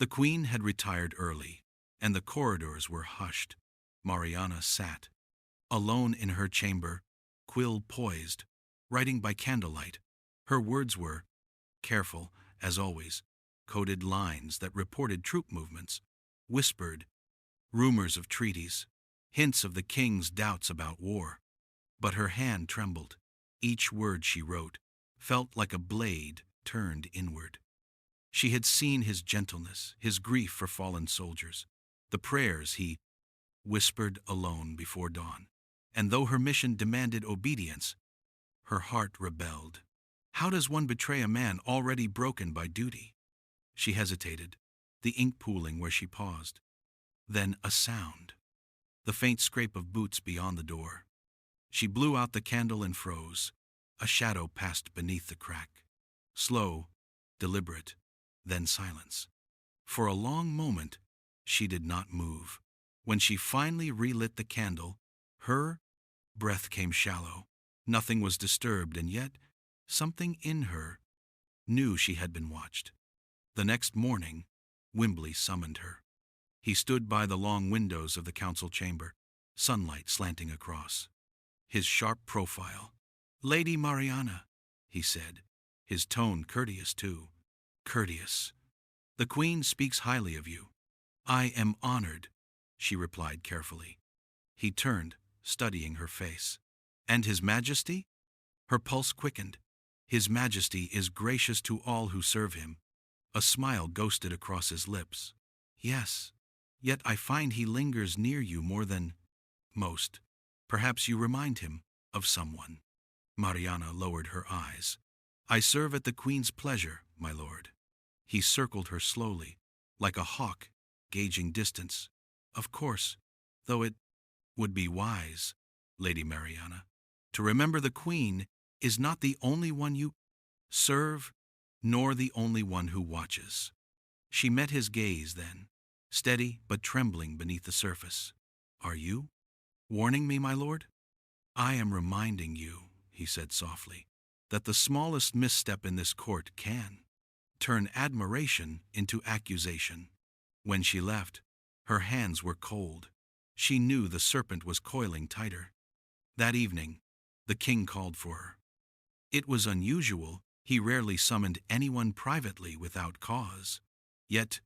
The queen had retired early, and the corridors were hushed. Mariana sat, alone in her chamber, quill poised, writing by candlelight. Her words were, careful, as always, coded lines that reported troop movements, whispered rumors of treaties, hints of the king's doubts about war. But her hand trembled. Each word she wrote felt like a blade turned inward. She had seen his gentleness, his grief for fallen soldiers, the prayers he whispered alone before dawn. And though her mission demanded obedience, her heart rebelled. How does one betray a man already broken by duty? She hesitated, the ink pooling where she paused. Then a sound, the faint scrape of boots beyond the door. She blew out the candle and froze. A shadow passed beneath the crack. Slow, deliberate, then silence. For a long moment, she did not move. When she finally relit the candle, her breath came shallow. Nothing was disturbed, and yet something in her knew she had been watched. The next morning, Wimbley summoned her. He stood by the long windows of the council chamber, sunlight slanting across. His sharp profile. "Lady Mariana," he said, his tone courteous too. "Courteous. The queen speaks highly of you." "I am honored," she replied carefully. He turned, studying her face. "And His Majesty?" Her pulse quickened. "His Majesty is gracious to all who serve him." A smile ghosted across his lips. "Yes, yet I find he lingers near you more than most. Perhaps you remind him of someone." Mariana lowered her eyes. "I serve at the queen's pleasure, my lord." He circled her slowly, like a hawk gauging distance. "Of course, though it would be wise, Lady Mariana, to remember the queen is not the only one you serve, nor the only one who watches." She met his gaze then, steady but trembling beneath the surface. "Are you warning me, my lord?" "I am reminding you," he said softly, "that the smallest misstep in this court can turn admiration into accusation." When she left, her hands were cold. She knew the serpent was coiling tighter. That evening, the king called for her. It was unusual. He rarely summoned anyone privately without cause. Yet,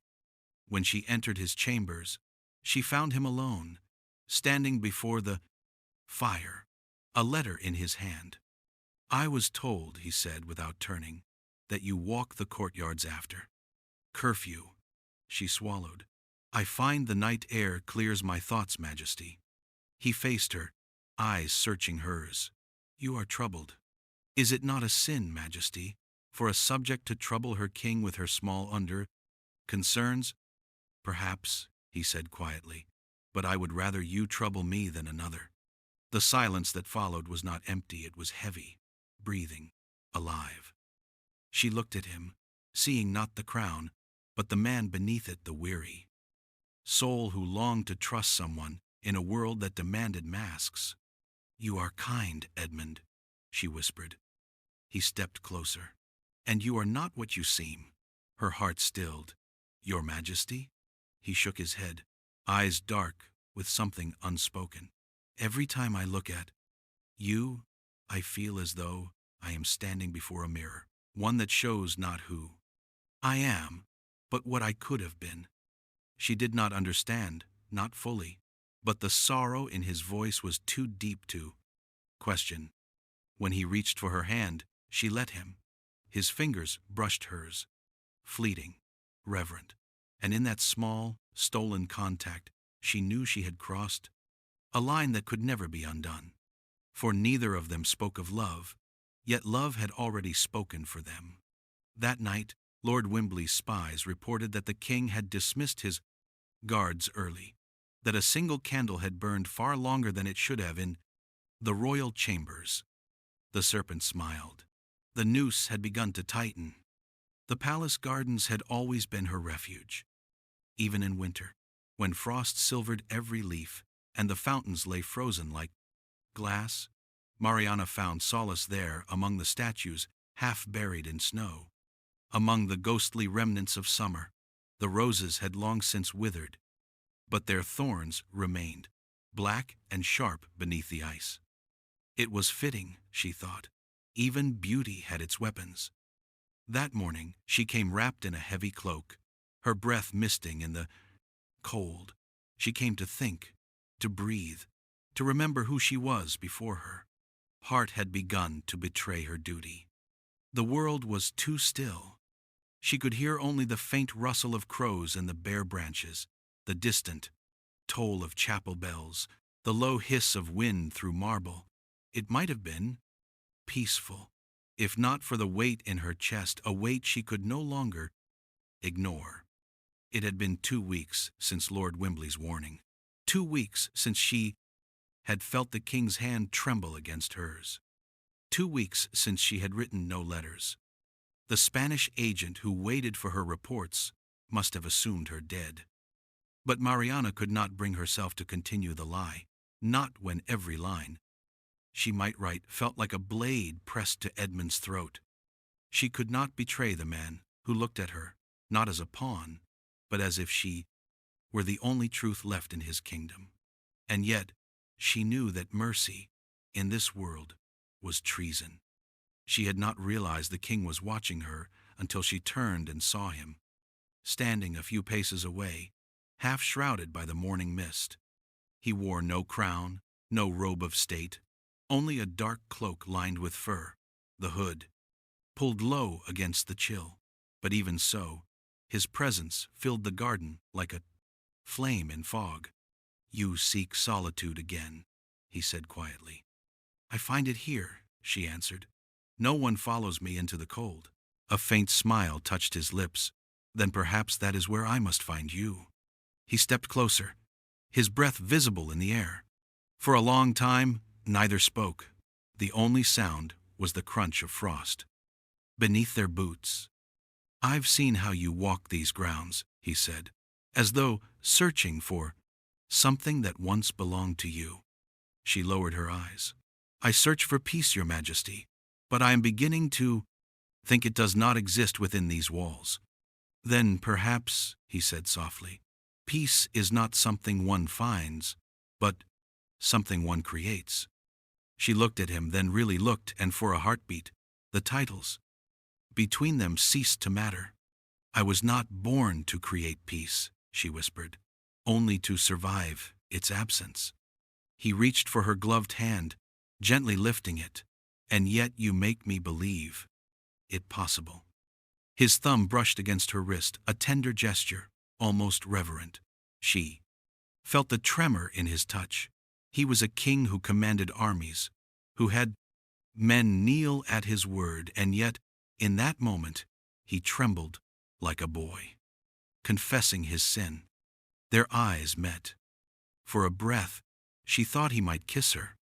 when she entered his chambers, she found him alone, standing before the fire, a letter in his hand. "I was told," he said without turning, "that you walk the courtyards after curfew." She swallowed. "I find the night air clears my thoughts, Majesty." He faced her, eyes searching hers. "You are troubled. Is it not a sin, Majesty, for a subject to trouble her king with her small concerns?" "Perhaps," he said quietly, "but I would rather you trouble me than another." The silence that followed was not empty, it was heavy, breathing, alive. She looked at him, seeing not the crown, but the man beneath it, the weary soul who longed to trust someone in a world that demanded masks. "You are kind, Edmund," she whispered. He stepped closer. "And you are not what you seem." Her heart stilled. "Your Majesty?" He shook his head, eyes dark with something unspoken. "Every time I look at you, I feel as though I am standing before a mirror, one that shows not who I am, but what I could have been." She did not understand, not fully, but the sorrow in his voice was too deep to question. When he reached for her hand, she let him. His fingers brushed hers, fleeting, reverent, and in that small, stolen contact, she knew she had crossed a line that could never be undone. For neither of them spoke of love, yet love had already spoken for them. That night, Lord Wimbley's spies reported that the king had dismissed his guards early, that a single candle had burned far longer than it should have in the royal chambers. The serpent smiled. The noose had begun to tighten. The palace gardens had always been her refuge. Even in winter, when frost silvered every leaf and the fountains lay frozen like glass, Mariana found solace there among the statues half buried in snow, among the ghostly remnants of summer. The roses had long since withered, but their thorns remained, black and sharp beneath the ice. It was fitting, she thought. Even beauty had its weapons. That morning she came wrapped in a heavy cloak, her breath misting in the cold. She came to think, to breathe, to remember who she was before her. Heart had begun to betray her duty. The world was too still. She could hear only the faint rustle of crows in the bare branches, the distant toll of chapel bells, the low hiss of wind through marble. It might have been peaceful, if not for the weight in her chest, a weight she could no longer ignore. It had been 2 weeks since Lord Wimbley's warning, 2 weeks since she had felt the king's hand tremble against hers, 2 weeks since she had written no letters. The Spanish agent who waited for her reports must have assumed her dead. But Mariana could not bring herself to continue the lie, not when every line she might write felt like a blade pressed to Edmund's throat. She could not betray the man who looked at her, not as a pawn, but as if she were the only truth left in his kingdom. And yet, she knew that mercy, in this world, was treason. She had not realized the king was watching her until she turned and saw him, standing a few paces away, half shrouded by the morning mist. He wore no crown, no robe of state, only a dark cloak lined with fur, the hood pulled low against the chill. But even so, his presence filled the garden like a flame in fog. "You seek solitude again," he said quietly. "I find it here," she answered. "No one follows me into the cold." A faint smile touched his lips. "Then perhaps that is where I must find you." He stepped closer, his breath visible in the air. For a long time, neither spoke. The only sound was the crunch of frost beneath their boots. "I've seen how you walk these grounds," he said, as though searching for something that once belonged to you. She lowered her eyes. "I search for peace, Your Majesty, but I am beginning to think it does not exist within these walls." "Then perhaps," he said softly, "peace is not something one finds, but something one creates." She looked at him, then really looked, and for a heartbeat, the titles between them ceased to matter. "I was not born to create peace," she whispered, "only to survive its absence." He reached for her gloved hand, gently lifting it. "And yet you make me believe it possible." His thumb brushed against her wrist, a tender gesture, almost reverent. She felt the tremor in his touch. He was a king who commanded armies, who had men kneel at his word, and yet, in that moment, he trembled like a boy, confessing his sin. Their eyes met. For a breath, she thought he might kiss her,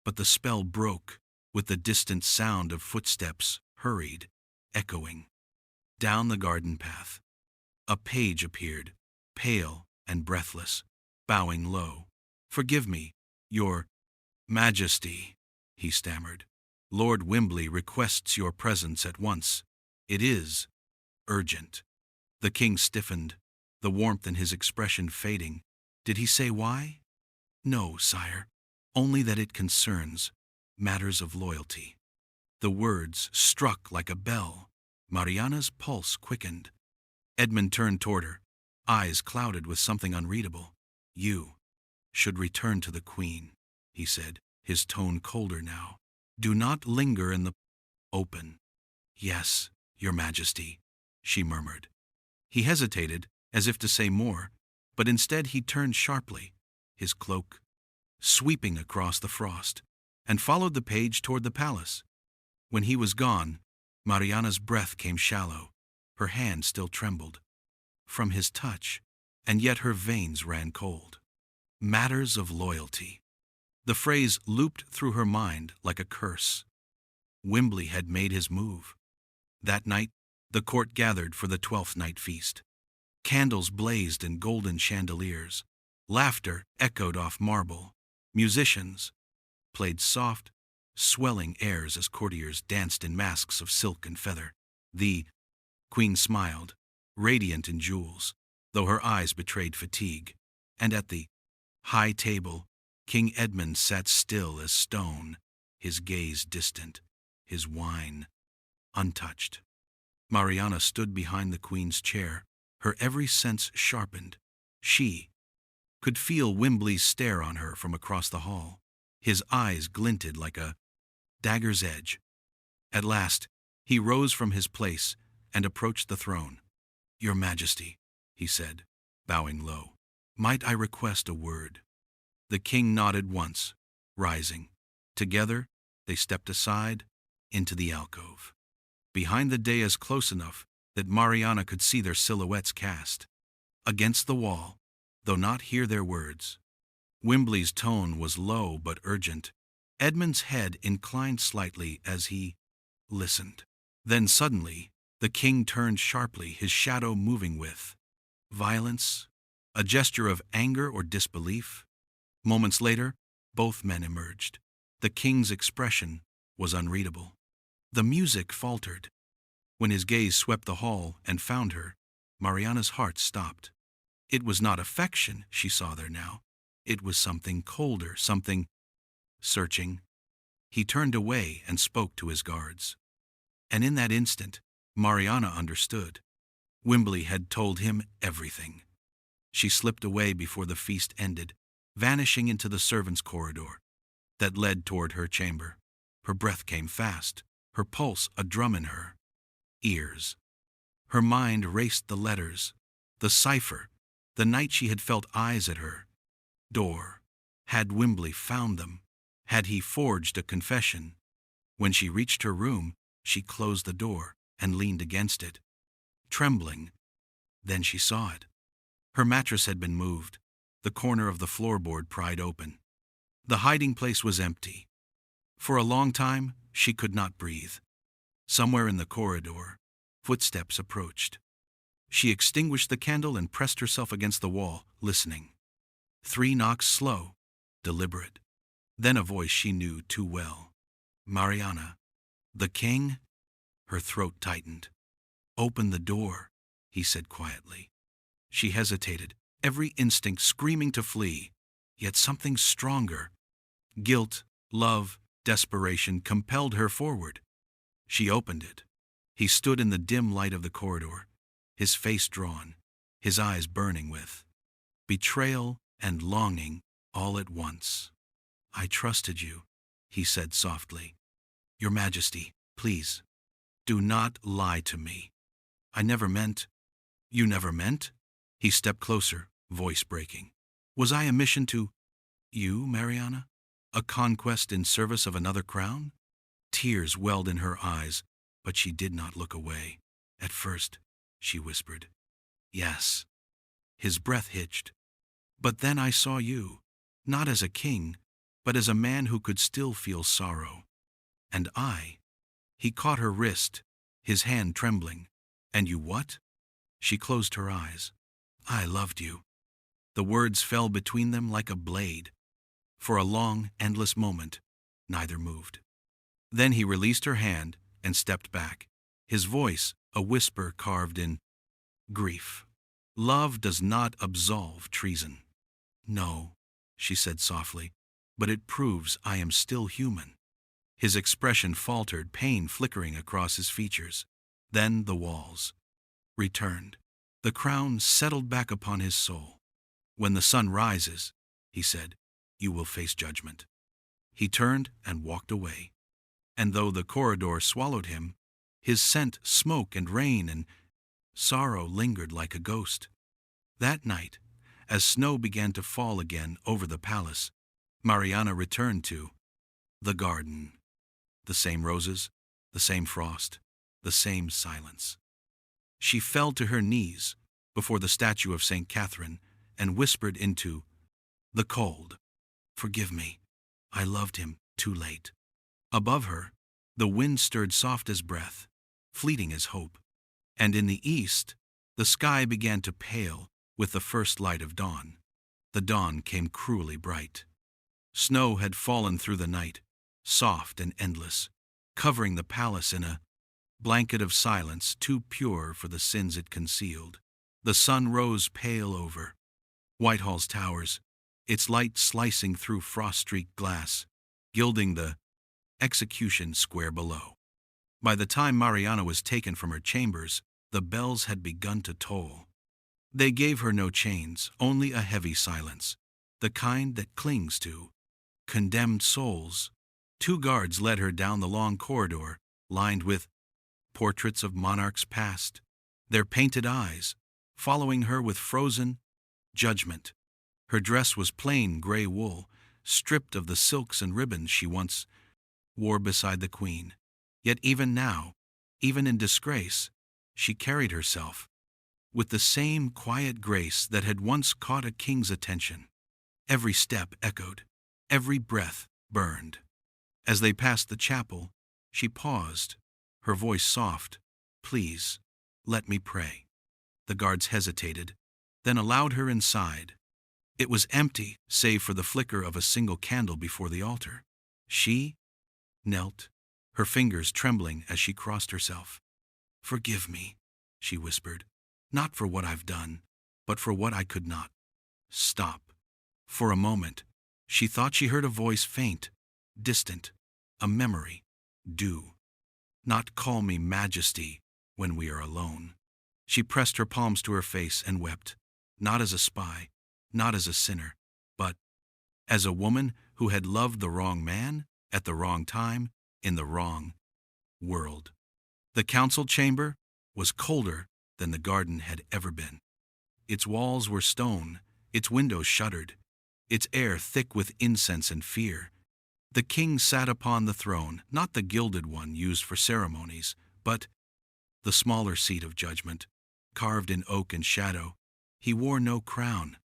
but the spell broke with the distant sound of footsteps, hurried, echoing. Down the garden path, a page appeared, pale and breathless, bowing low. "Forgive me, Your Majesty," he stammered. "Lord Wimbley requests your presence at once. It is urgent." The king stiffened, the warmth in his expression fading. "Did he say why?" "No, sire, only that it concerns matters of loyalty." The words struck like a bell. Mariana's pulse quickened. Edmund turned toward her, eyes clouded with something unreadable. "You should return to the Queen," he said, his tone colder now. "Do not linger in the open." "Yes, Your Majesty," she murmured. He hesitated, as if to say more, but instead he turned sharply, his cloak sweeping across the frost, and followed the page toward the palace. When he was gone, Mariana's breath came shallow, her hand still trembled from his touch, and yet her veins ran cold. Matters of loyalty. The phrase looped through her mind like a curse. Wimbley had made his move. That night, the court gathered for the 12th night feast. Candles blazed in golden chandeliers. Laughter echoed off marble. Musicians played soft, swelling airs as courtiers danced in masks of silk and feather. The Queen smiled, radiant in jewels, though her eyes betrayed fatigue. And at the high table, King Edmund sat still as stone, his gaze distant, his wine untouched. Mariana stood behind the queen's chair, her every sense sharpened. She could feel Wimbley's stare on her from across the hall. His eyes glinted like a dagger's edge. At last, he rose from his place and approached the throne. "Your Majesty," he said, bowing low, "might I request a word?" The king nodded once, rising. Together, they stepped aside into the alcove. Behind the dais close enough that Mariana could see their silhouettes cast against the wall, though not hear their words. Wimbley's tone was low but urgent. Edmund's head inclined slightly as he listened. Then suddenly, the king turned sharply, his shadow moving with violence, a gesture of anger or disbelief. Moments later, both men emerged. The king's expression was unreadable. The music faltered. When his gaze swept the hall and found her, Mariana's heart stopped. It was not affection she saw there now. It was something colder, something searching. He turned away and spoke to his guards. And in that instant, Mariana understood. Wimbley had told him everything. She slipped away before the feast ended, vanishing into the servants' corridor that led toward her chamber. Her breath came fast, her pulse a drum in her ears. Her mind raced the letters, the cipher, the night she had felt eyes at her door. Had Wimbley found them? Had he forged a confession? When she reached her room, she closed the door and leaned against it, trembling. Then she saw it. Her mattress had been moved, the corner of the floorboard pried open. The hiding place was empty. For a long time, she could not breathe. Somewhere in the corridor, footsteps approached. She extinguished the candle and pressed herself against the wall, listening. 3 knocks, slow, deliberate. Then a voice she knew too well. "Mariana." "The king?" Her throat tightened. "Open the door," he said quietly. She hesitated, every instinct screaming to flee. Yet something stronger, guilt, love, desperation, compelled her forward. She opened it. He stood in the dim light of the corridor, his face drawn, his eyes burning with betrayal and longing all at once. "I trusted you," he said softly. "Your Majesty, please, do not lie to me. I never meant—" "You never meant?" He stepped closer, voice breaking. "Was I a mission to you, Mariana? A conquest in service of another crown?" Tears welled in her eyes, but she did not look away. "At first," she whispered. "Yes." His breath hitched. "But then I saw you, not as a king, but as a man who could still feel sorrow. And I—" He caught her wrist, his hand trembling. "And you what?" She closed her eyes. "I loved you." The words fell between them like a blade. For a long, endless moment, neither moved. Then he released her hand and stepped back, his voice a whisper carved in grief. "Love does not absolve treason." "No," she said softly, "but it proves I am still human." His expression faltered, pain flickering across his features. Then the walls returned. The crown settled back upon his soul. "When the sun rises," he said, "you will face judgment." He turned and walked away. And though the corridor swallowed him, his scent, smoke and rain and sorrow lingered like a ghost. That night, as snow began to fall again over the palace, Mariana returned to the garden. The same roses, the same frost, the same silence. She fell to her knees before the statue of St. Catherine and whispered into the cold, "Forgive me, I loved him too late." Above her, the wind stirred soft as breath, fleeting as hope. And in the east, the sky began to pale with the first light of dawn. The dawn came cruelly bright. Snow had fallen through the night, soft and endless, covering the palace in a blanket of silence too pure for the sins it concealed. The sun rose pale over Whitehall's towers, its light slicing through frost-streaked glass, gilding the execution square below. By the time Mariana was taken from her chambers, the bells had begun to toll. They gave her no chains, only a heavy silence, the kind that clings to condemned souls. 2 guards led her down the long corridor, lined with portraits of monarchs past, their painted eyes following her with frozen judgment. Her dress was plain gray wool, stripped of the silks and ribbons she once wore beside the queen. Yet even now, even in disgrace, she carried herself with the same quiet grace that had once caught a king's attention. Every step echoed, every breath burned. As they passed the chapel, she paused, her voice soft. "Please, let me pray." The guards hesitated, then allowed her inside. It was empty, save for the flicker of a single candle before the altar. She knelt, her fingers trembling as she crossed herself. "Forgive me," she whispered, "not for what I've done, but for what I could not stop." For a moment, she thought she heard a voice faint, distant, a memory. "Do not call me Majesty when we are alone." She pressed her palms to her face and wept, not as a spy, not as a sinner, but as a woman who had loved the wrong man, at the wrong time, in the wrong world. The council chamber was colder than the garden had ever been. Its walls were stone, its windows shuttered, its air thick with incense and fear. The king sat upon the throne, not the gilded one used for ceremonies, but the smaller seat of judgment, carved in oak and shadow. He wore no crown.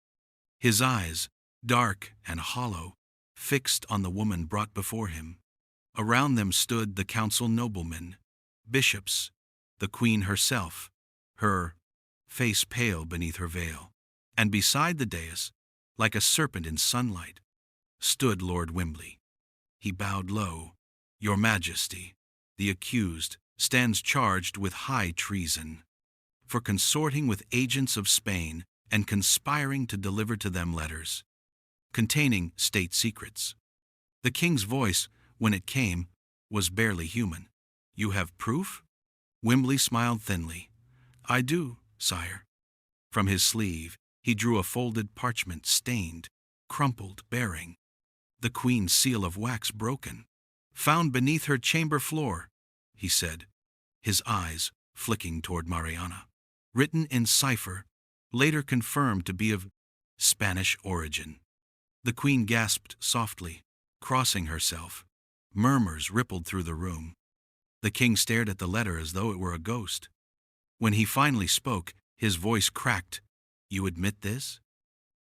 His eyes, dark and hollow, fixed on the woman brought before him. Around them stood the council noblemen, bishops, the queen herself, her face pale beneath her veil. And beside the dais, like a serpent in sunlight, stood Lord Wimbley. He bowed low. "Your Majesty, the accused stands charged with high treason, for consorting with agents of Spain and conspiring to deliver to them letters containing state secrets." The king's voice, when it came, was barely human. "You have proof?" Wimbley smiled thinly. "I do, sire." From his sleeve, he drew a folded parchment, stained, crumpled, bearing the queen's seal of wax broken. "Found beneath her chamber floor," he said, his eyes flicking toward Mariana. "Written in cipher, later confirmed to be of Spanish origin." The queen gasped softly, crossing herself. Murmurs rippled through the room. The king stared at the letter as though it were a ghost. When he finally spoke, his voice cracked. "You admit this?"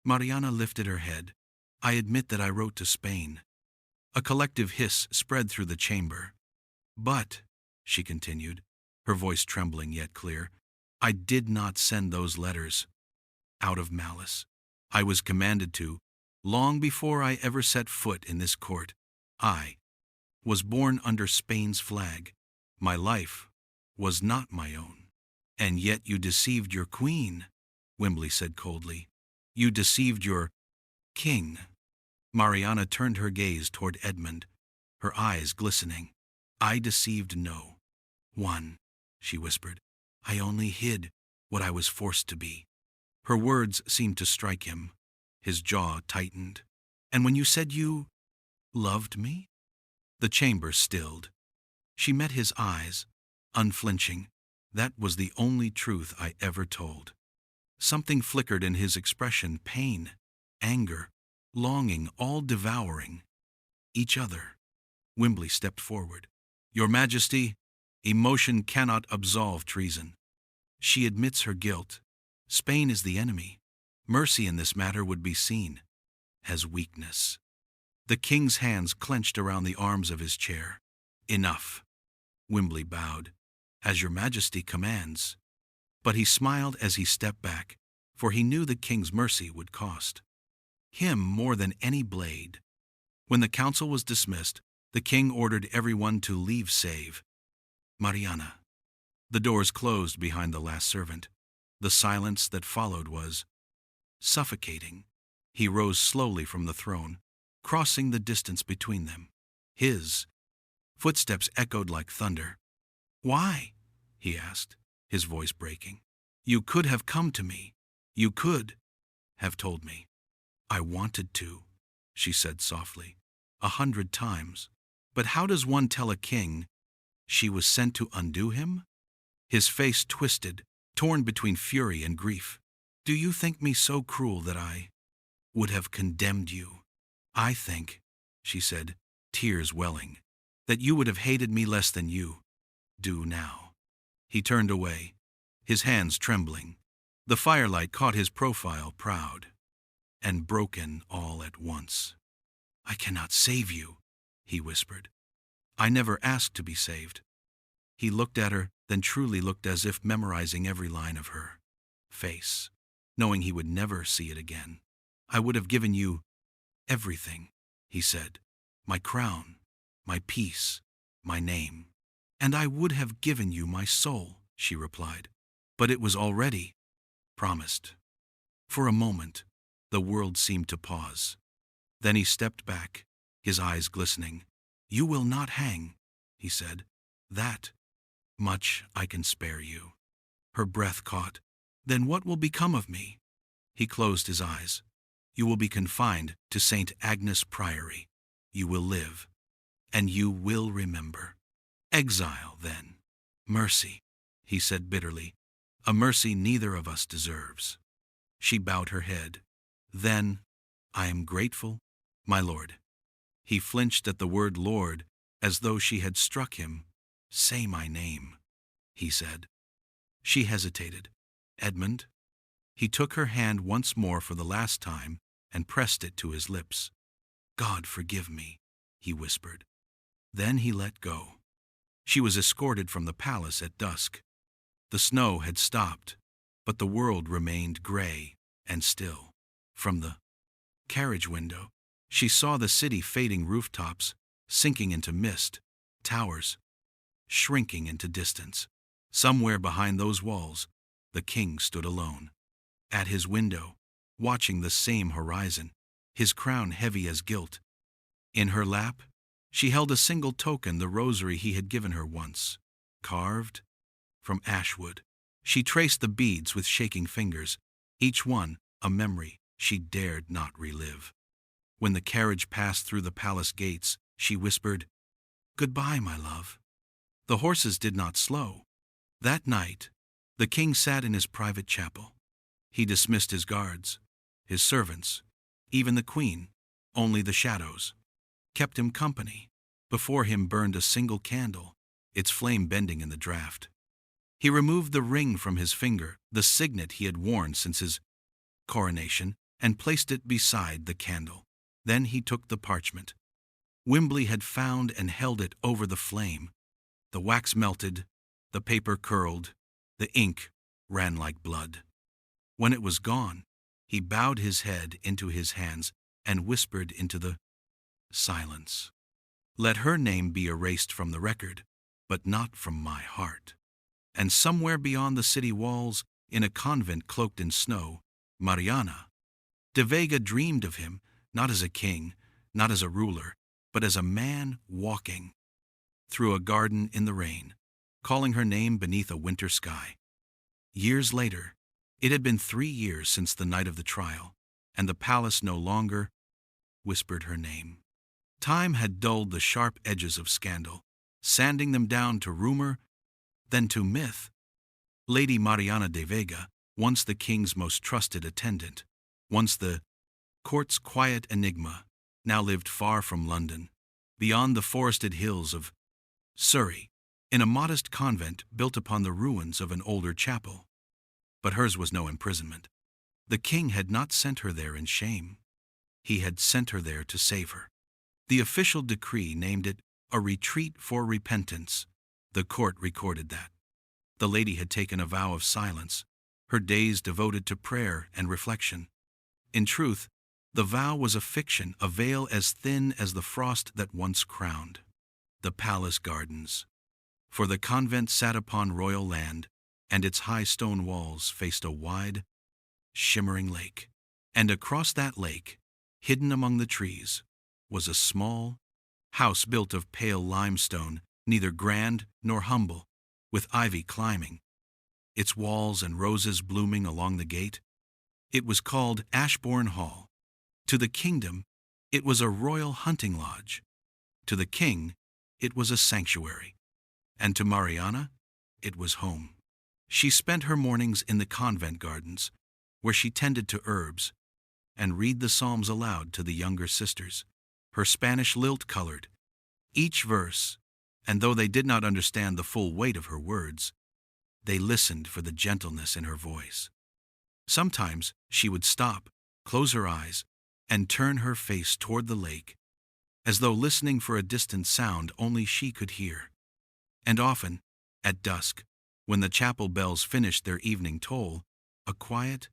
Mariana lifted her head. "I admit that I wrote to Spain." A collective hiss spread through the chamber. "But," she continued, her voice trembling yet clear, "I did not send those letters out of malice. I was commanded to, long before I ever set foot in this court. I was born under Spain's flag. My life was not my own." "And yet you deceived your queen," Wimbley said coldly. "You deceived your king." Mariana turned her gaze toward Edmund, her eyes glistening. "I deceived no one," she whispered. "I only hid what I was forced to be." Her words seemed to strike him. His jaw tightened. "And when you said you loved me?" The chamber stilled. She met his eyes, unflinching. "That was the only truth I ever told." Something flickered in his expression, pain, anger, longing, all devouring each other. Wimbley stepped forward. "Your Majesty, emotion cannot absolve treason. She admits her guilt. Spain is the enemy. Mercy in this matter would be seen as weakness." The king's hands clenched around the arms of his chair. "Enough." Wimbley bowed. "As your Majesty commands." But he smiled as he stepped back, for he knew the king's mercy would cost him more than any blade. When the council was dismissed, the king ordered everyone to leave save Mariana. The doors closed behind the last servant. The silence that followed was suffocating. He rose slowly from the throne, crossing the distance between them. His footsteps echoed like thunder. "Why?" he asked, his voice breaking. "You could have come to me. You could have told me." "I wanted to," she said softly, 100 times. "But how does one tell a king she was sent to undo him?" His face twisted, torn between fury and grief. "Do you think me so cruel that I would have condemned you? I think," she said, tears welling, "that you would have hated me less than you do now." He turned away, his hands trembling. The firelight caught his profile, proud and broken all at once. "I cannot save you," he whispered. "I never asked to be saved." He looked at her, then truly looked, as if memorizing every line of her face, knowing he would never see it again. "I would have given you everything," he said. "My crown, my peace, my name. And I would have given you my soul," she replied. "But it was already promised." For a moment, the world seemed to pause. Then he stepped back, his eyes glistening. "You will not hang," he said. "That much I can spare you." Her breath caught. "Then what will become of me?" He closed his eyes. "You will be confined to St. Agnes Priory. You will live, and you will remember. Exile, then. Mercy," he said bitterly, "a mercy neither of us deserves." She bowed her head. "Then I am grateful, my lord." He flinched at the word Lord, as though she had struck him. "Say my name," he said. She hesitated. "Edmund?" He took her hand once more for the last time and pressed it to his lips. "God forgive me," he whispered. Then he let go. She was escorted from the palace at dusk. The snow had stopped, but the world remained gray and still. From the carriage window, she saw the city fading, rooftops sinking into mist, towers shrinking into distance. Somewhere behind those walls, the king stood alone. At his window, watching the same horizon, his crown heavy as guilt. In her lap, she held a single token, the rosary he had given her once, carved from ash wood. She traced the beads with shaking fingers, each one a memory she dared not relive. When the carriage passed through the palace gates, she whispered, "Goodbye, my love." The horses did not slow. That night, the king sat in his private chapel. He dismissed his guards, his servants, even the queen. Only the shadows kept him company. Before him burned a single candle, its flame bending in the draught. He removed the ring from his finger, the signet he had worn since his coronation, and placed it beside the candle. Then he took the parchment. Wimbley had found and held it over the flame. The wax melted, the paper curled, the ink ran like blood. When it was gone, he bowed his head into his hands and whispered into the silence, "Let her name be erased from the record, but not from my heart." And somewhere beyond the city walls, in a convent cloaked in snow, Mariana, de Vega dreamed of him, not as a king, not as a ruler, but as a man walking through a garden in the rain, calling her name beneath a winter sky. Years later, it had been 3 years since the night of the trial, and the palace no longer whispered her name. Time had dulled the sharp edges of scandal, sanding them down to rumor, then to myth. Lady Mariana de Vega, once the king's most trusted attendant, once the court's quiet enigma, now lived far from London, beyond the forested hills of Surrey, in a modest convent built upon the ruins of an older chapel. But hers was no imprisonment. The king had not sent her there in shame. He had sent her there to save her. The official decree named it a retreat for repentance. The court recorded that. The lady had taken a vow of silence, her days devoted to prayer and reflection. In truth, the vow was a fiction, a veil as thin as the frost that once crowned the palace gardens. For the convent sat upon royal land, and its high stone walls faced a wide, shimmering lake. And across that lake, hidden among the trees, was a small house built of pale limestone, neither grand nor humble, with ivy climbing, its walls and roses blooming along the gate. It was called Ashbourne Hall. To the kingdom, it was a royal hunting lodge. To the king, it was a sanctuary. And to Mariana, it was home. She spent her mornings in the convent gardens, where she tended to herbs, and read the psalms aloud to the younger sisters, her Spanish lilt-colored, each verse, and though they did not understand the full weight of her words, they listened for the gentleness in her voice. Sometimes she would stop, close her eyes, and turn her face toward the lake, as though listening for a distant sound only she could hear. And often, at dusk, when the chapel bells finished their evening toll, a quiet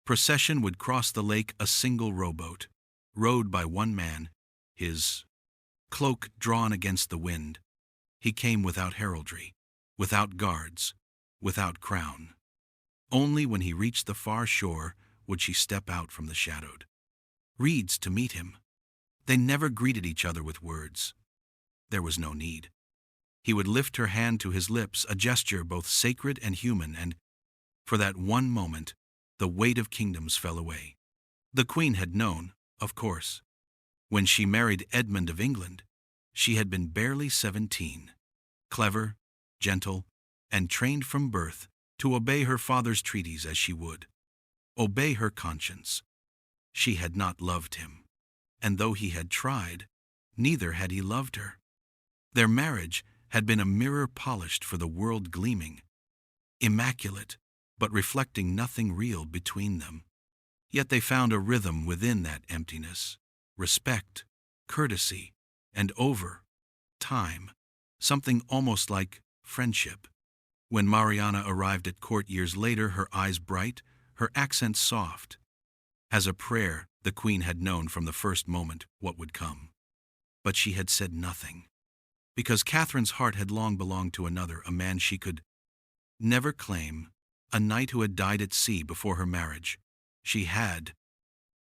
procession would cross the lake, a single rowboat, rowed by one man, his cloak drawn against the wind. He came without heraldry, without guards, without crown. Only when he reached the far shore would she step out from the shadowed reeds to meet him. They never greeted each other with words. There was no need. He would lift her hand to his lips, a gesture both sacred and human, and for that one moment, the weight of kingdoms fell away. The Queen had known, of course. When she married Edmund of England, she had been barely 17, clever, gentle, and trained from birth to obey her father's treaties as she would, obey her conscience. She had not loved him, and though he had tried, neither had he loved her. Their marriage had been a mirror polished for the world, gleaming, immaculate, but reflecting nothing real between them. Yet they found a rhythm within that emptiness, respect, courtesy, and over time, something almost like friendship. When Mariana arrived at court years later, her eyes bright, her accent soft. As a prayer, the Queen had known from the first moment what would come. But she had said nothing, because Catherine's heart had long belonged to another, a man she could never claim, a knight who had died at sea before her marriage. She had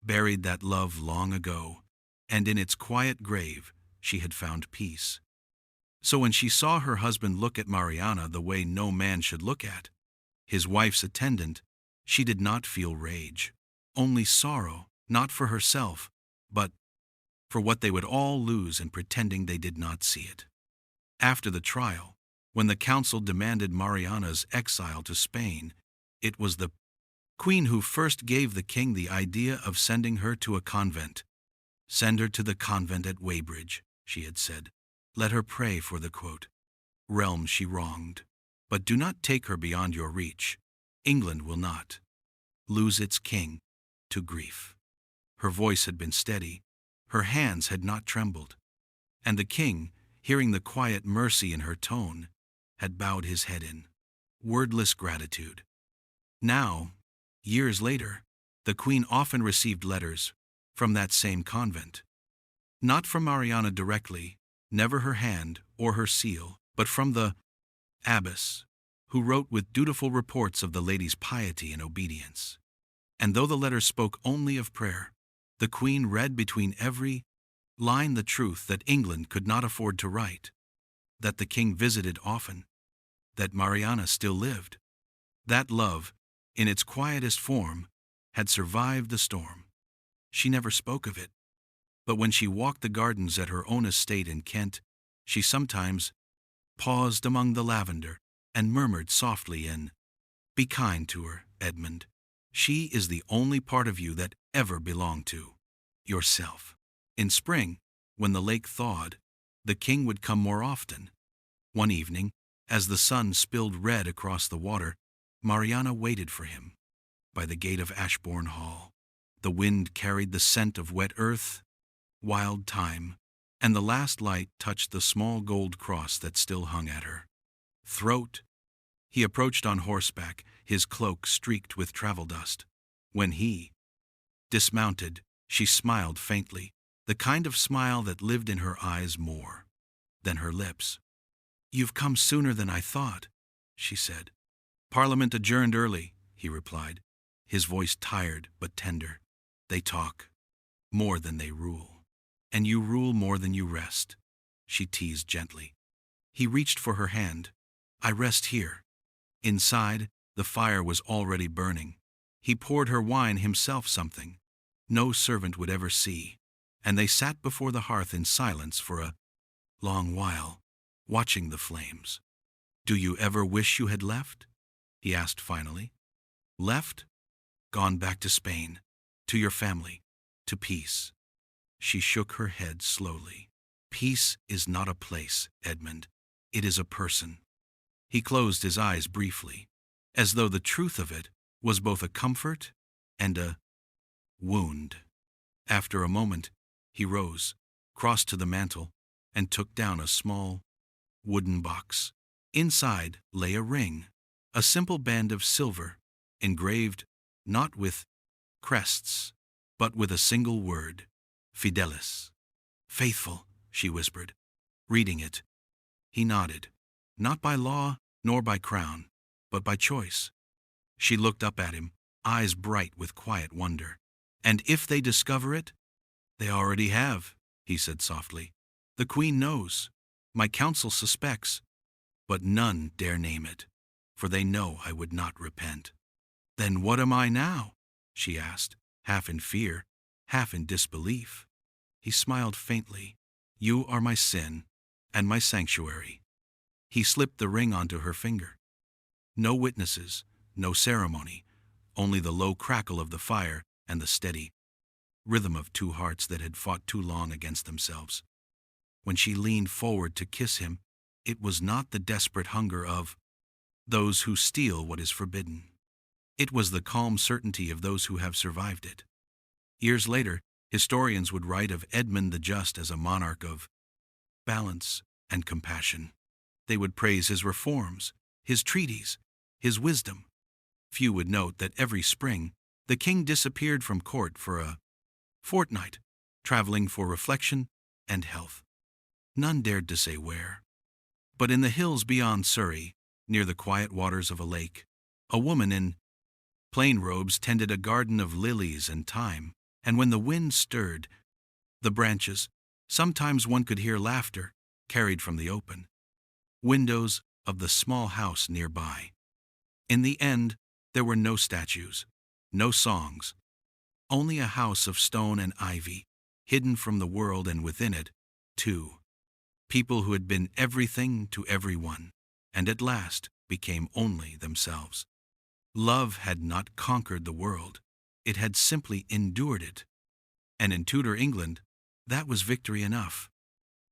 buried that love long ago, and in its quiet grave she had found peace. So when she saw her husband look at Mariana the way no man should look at his wife's attendant, she did not feel rage, only sorrow, not for herself, but for what they would all lose in pretending they did not see it. After the trial, when the council demanded Mariana's exile to Spain, it was the Queen who first gave the king the idea of sending her to a convent. "Send her to the convent at Weybridge," she had said. "Let her pray for the, quote, realm she wronged. But do not take her beyond your reach. England will not lose its king to grief." Her voice had been steady, her hands had not trembled, and the king, hearing the quiet mercy in her tone, had bowed his head in wordless gratitude. Now, years later, the Queen often received letters from that same convent. Not from Mariana directly, never her hand or her seal, but from the abbess, who wrote with dutiful reports of the lady's piety and obedience. And though the letters spoke only of prayer, the Queen read between every line the truth that England could not afford to write, that the king visited often, that Mariana still lived. That love, in its quietest form, had survived the storm. She never spoke of it, but when she walked the gardens at her own estate in Kent, she sometimes paused among the lavender and murmured softly in, "Be kind to her, Edmund. She is the only part of you that ever belonged to yourself." In spring, when the lake thawed, the king would come more often. One evening, as the sun spilled red across the water, Mariana waited for him by the gate of Ashbourne Hall. The wind carried the scent of wet earth, wild thyme, and the last light touched the small gold cross that still hung at her throat. He approached on horseback, his cloak streaked with travel dust. When he dismounted, she smiled faintly, the kind of smile that lived in her eyes more than her lips. "You've come sooner than I thought," she said. "Parliament adjourned early," he replied, his voice tired but tender. "They talk more than they rule. And you rule more than you rest," she teased gently. He reached for her hand. "I rest here." Inside, the fire was already burning. He poured her wine himself something no servant would ever see, and they sat before the hearth in silence for a long while, watching the flames. "Do you ever wish you had left?" he asked finally. "Left? Gone back to Spain, to your family, to peace." She shook her head slowly. "Peace is not a place, Edmund. It is a person." He closed his eyes briefly, as though the truth of it was both a comfort and a wound. After a moment, he rose, crossed to the mantel, and took down a small wooden box. Inside lay a ring, a simple band of silver, engraved not with crests, but with a single word, Fidelis. "Faithful," she whispered, reading it. He nodded, not by law nor by crown, but by choice. She looked up at him, eyes bright with quiet wonder. "And if they discover it?" "They already have," he said softly. "The Queen knows. My council suspects. But none dare name it, for they know I would not repent." "Then what am I now?" she asked, half in fear, half in disbelief. He smiled faintly. "You are my sin and my sanctuary." He slipped the ring onto her finger. No witnesses, no ceremony, only the low crackle of the fire and the steady rhythm of two hearts that had fought too long against themselves. When she leaned forward to kiss him, it was not the desperate hunger of those who steal what is forbidden. It was the calm certainty of those who have survived it. Years later, historians would write of Edmund the Just as a monarch of balance and compassion. They would praise his reforms, his treaties, his wisdom. Few would note that every spring, the king disappeared from court for a fortnight, traveling for reflection and health. None dared to say where. But in the hills beyond Surrey, near the quiet waters of a lake, a woman in plain robes tended a garden of lilies and thyme, and when the wind stirred the branches, sometimes one could hear laughter carried from the open windows of the small house nearby. In the end, there were no statues, no songs, only a house of stone and ivy, hidden from the world, and within it, too, people who had been everything to everyone, and at last became only themselves. Love had not conquered the world, it had simply endured it. And in Tudor England, that was victory enough.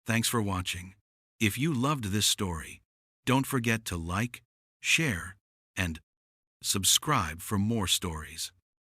Thanks for watching. If you loved this story, don't forget to like, share, and subscribe for more stories.